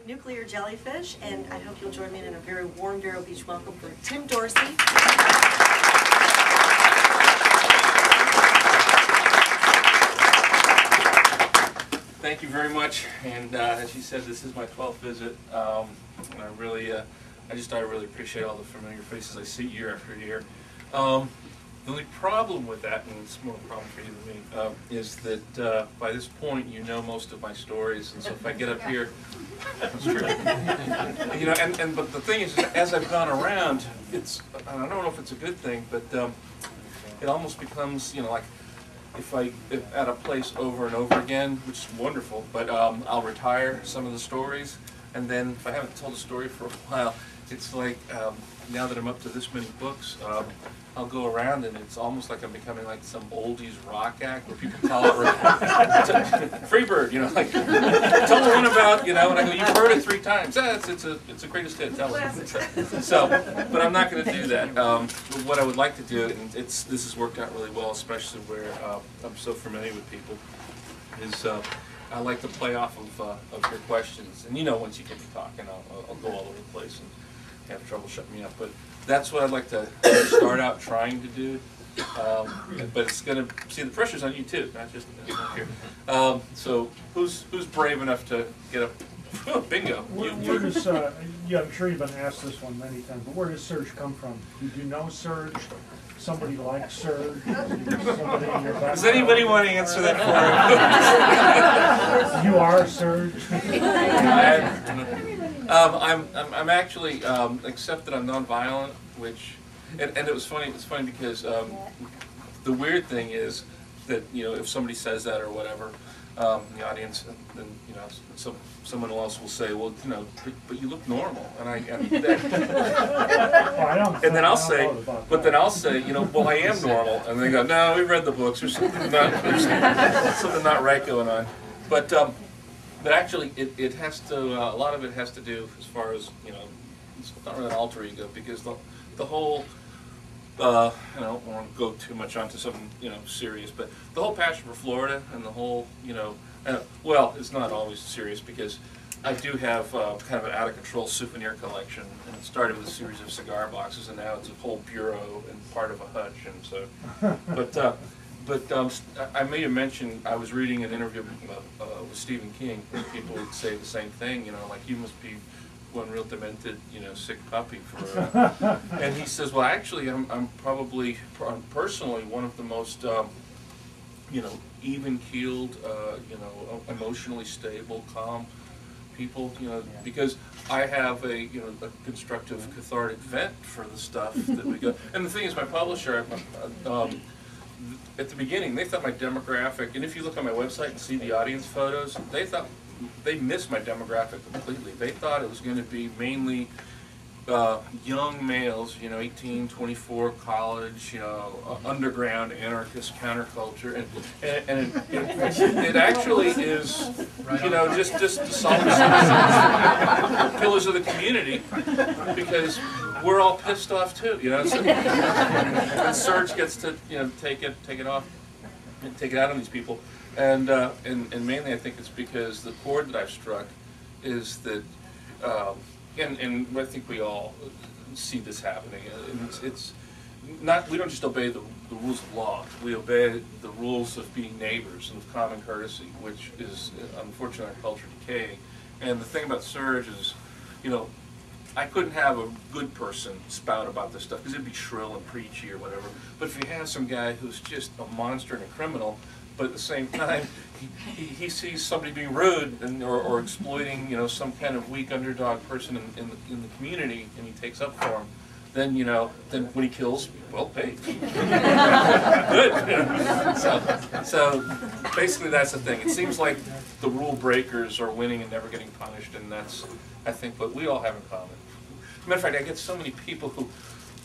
Nuclear Jellyfish, and I hope you'll join me in a very warm Vero Beach welcome for Tim Dorsey. Thank you very much, and as you said, this is my 12th visit, and I really appreciate all the familiar faces I see year after year. The only problem with that, and it's more of a problem for you than me, is that by this point you know most of my stories, and so if I get up here, that's true. You know, but the thing is, as I've gone around, I don't know if it's a good thing, but it almost becomes, you know, like if at a place over and over again, which is wonderful, but I'll retire some of the stories, and then if I haven't told a story for a while, it's like now that I'm up to this many books, I'll go around and it's almost like I'm becoming like some oldies rock act where people call it Freebird, you know, like tell the one about, you know, and I go, you've heard it 3 times. Yeah, it's a greatest hit, tell it. So, but I'm not going to do that. What I would like to do, and this has worked out really well, especially where I'm so familiar with people, is I like to play off of your questions. And you know, once you get to talking, I'll go all over the place and have trouble shutting me up. But that's what I'd like to start out trying to do. But it's going to, see, the pressure's on you too, not just here. So who's brave enough to get up? Bingo. Where does, yeah, I'm sure you've been asked this one many times, but where does Serge come from? Did you know Serge? Somebody like Serge? Does anybody want to answer that for him? You are Serge? I'm actually, except that I'm nonviolent, which, and it was funny. It's funny because the weird thing is that, you know, if somebody says that or whatever, in the audience, then, you know, someone else will say, well, you know, but you look normal, and then I'll say, you know, well, I am normal, and they go, no, we read the books, there's something not right going on, but actually, it has to, a lot of it has to do as far as, you know, it's not really an alter ego, because the whole, I don't want to go too much onto something, you know, serious, but the whole passion for Florida and the whole, you know, well, it's not always serious because I do have kind of an out-of-control souvenir collection, and it started with a series of cigar boxes, and now it's a whole bureau and part of a hutch, and so, but I made a mention, I was reading an interview with Stephen King, and people would say the same thing, you know, like, you must be one real demented, you know, sick puppy for, and he says, well, actually, I'm probably, personally, one of the most, you know, even-keeled, you know, emotionally stable, calm people, you know, because I have a, you know, a constructive, cathartic vent for the stuff that we go. And the thing is, my publisher, at the beginning, they thought my demographic, and if you look on my website and see the audience photos, they missed my demographic completely. They thought it was going to be mainly young males, you know, 18, 24, college, you know, underground, anarchist, counterculture, and it actually is, you know, just solid citizens, pillars of the community, because we're all pissed off too, you know. So, and Serge gets to, you know, take it off, and take it out on these people, and mainly I think it's because the chord that I've struck is that. And I think we all see this happening. It's not, we don't just obey the rules of law. We obey the rules of being neighbors and of common courtesy, which is unfortunately our culture decaying. And the thing about Serge is, you know, I couldn't have a good person spout about this stuff because it'd be shrill and preachy or whatever. But if you have some guy who's just a monster and a criminal, but at the same time, he sees somebody being rude and or exploiting, you know, some kind of weak underdog person in the community, and he takes up for him. Then, you know, then when he kills, well paid. Good. You know? So basically that's the thing. It seems like the rule breakers are winning and never getting punished, and that's, I think, what we all have in common. As a matter of fact, I get so many people who,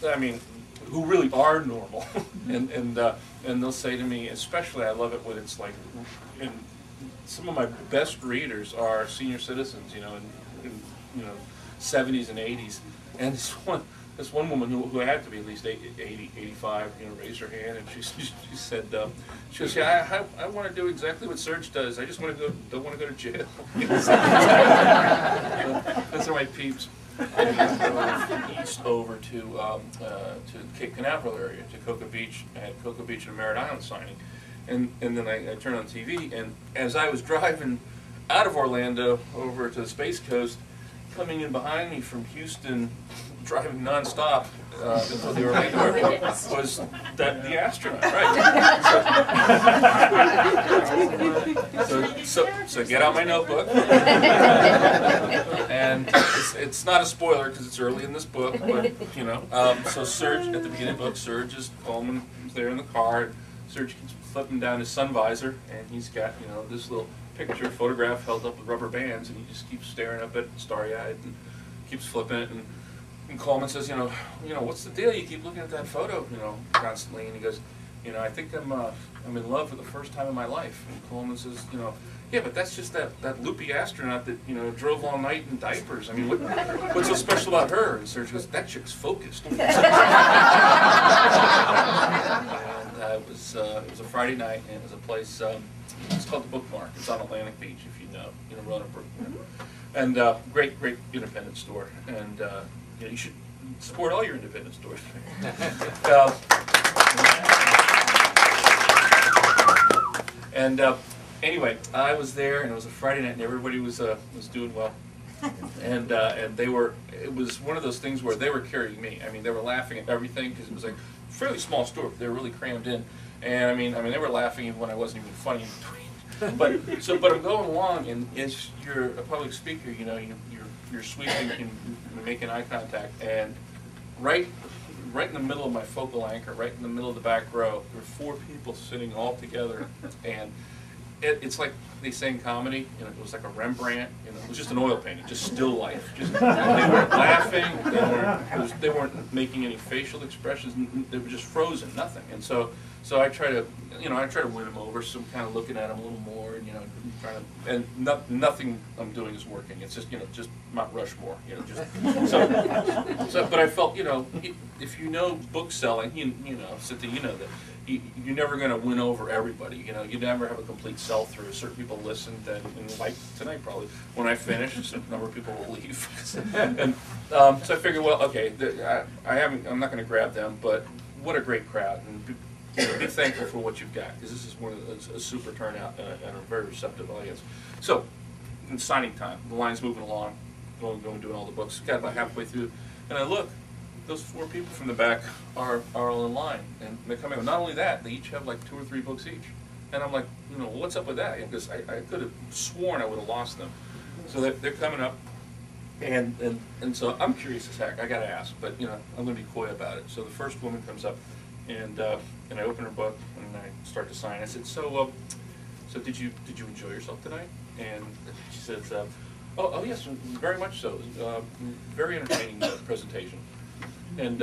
I mean, who really are normal, and they'll say to me, especially I love it when it's like, and some of my best readers are senior citizens, you know, in you know, 70s and 80s, and this one woman who had to be at least 80, 85, raised her hand, and she said, she goes, yeah, I want to do exactly what Serge does. I just want to don't want to go to jail. Those are my peeps. I east over to Cape Canaveral area, to Cocoa Beach. I had Cocoa Beach and Merritt Island signing, and then I turned on TV, and as I was driving out of Orlando over to the Space Coast, coming in behind me from Houston, driving nonstop until the Orlando airport, was the astronaut, right? So get out my notebook, and it's not a spoiler because it's early in this book, but so Serge, at the beginning of the book, Serge is Coleman there in the car, and Serge keeps flipping down his sun visor, and he's got this little photograph held up with rubber bands, and he just keeps staring up at it, starry-eyed, and keeps flipping it, and Coleman says, what's the deal? You keep looking at that photo, constantly, and he goes, I think I'm in love for the first time in my life. And Coleman says, yeah, but that's just that loopy astronaut that drove all night in diapers. I mean, what's so special about her? And Serge goes, that chick's focused. And it was a Friday night, and it was a place. It's called the Bookmark. It's on Atlantic Beach, if you know, Roanoke. And great independent store. And you should support all your independent stores. Anyway, I was there, and it was a Friday night, and everybody was doing well. And they were. It was one of those things where they were carrying me. I mean, they were laughing at everything because it was like a fairly small store. But they were really crammed in. And I mean, they were laughing even when I wasn't even funny in between. But I'm going along, and as you're a public speaker, you're sweeping and making eye contact, and right in the middle of my focal anchor, right in the middle of the back row, there were 4 people sitting all together, and it's like they say in comedy, it was like a Rembrandt, it was just an oil painting, just still life. They weren't laughing, they weren't making any facial expressions, they were just frozen, nothing. And so I try to, win them over. So I'm kind of looking at them a little more, and nothing I'm doing is working. It's just, just Mount Rushmore, But I felt, if you know book selling, Cynthia, that you're never going to win over everybody. You never have a complete sell-through. Certain people listened, and like tonight probably, when I finish, a certain number of people will leave. And so I figured, well, okay, I'm not going to grab them, but what a great crowd. And be thankful for what you've got, because this is a super turnout and a very receptive audience. So, in signing time, the line's moving along, going doing all the books. Got about halfway through, and I look. Those 4 people from the back are all in line, and they're coming. Not only that, they each have like 2 or 3 books each. And I'm like, what's up with that? Because I could have sworn I would have lost them. So they're coming up, and so I'm curious as heck. I got to ask, but I'm going to be coy about it. So the first woman comes up, and I open her book and I start to sign. I said, so did you enjoy yourself tonight? And she says, oh yes, very much so. Very entertaining presentation. And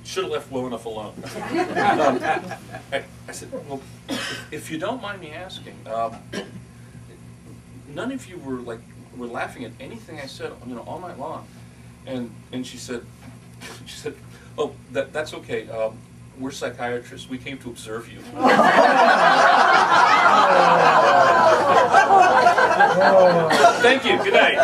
should have left well enough alone. I said, well, if you don't mind me asking, none of you were laughing at anything I said, all night long. And she said, oh, that's okay. We're psychiatrists. We came to observe you. Thank you. Good night.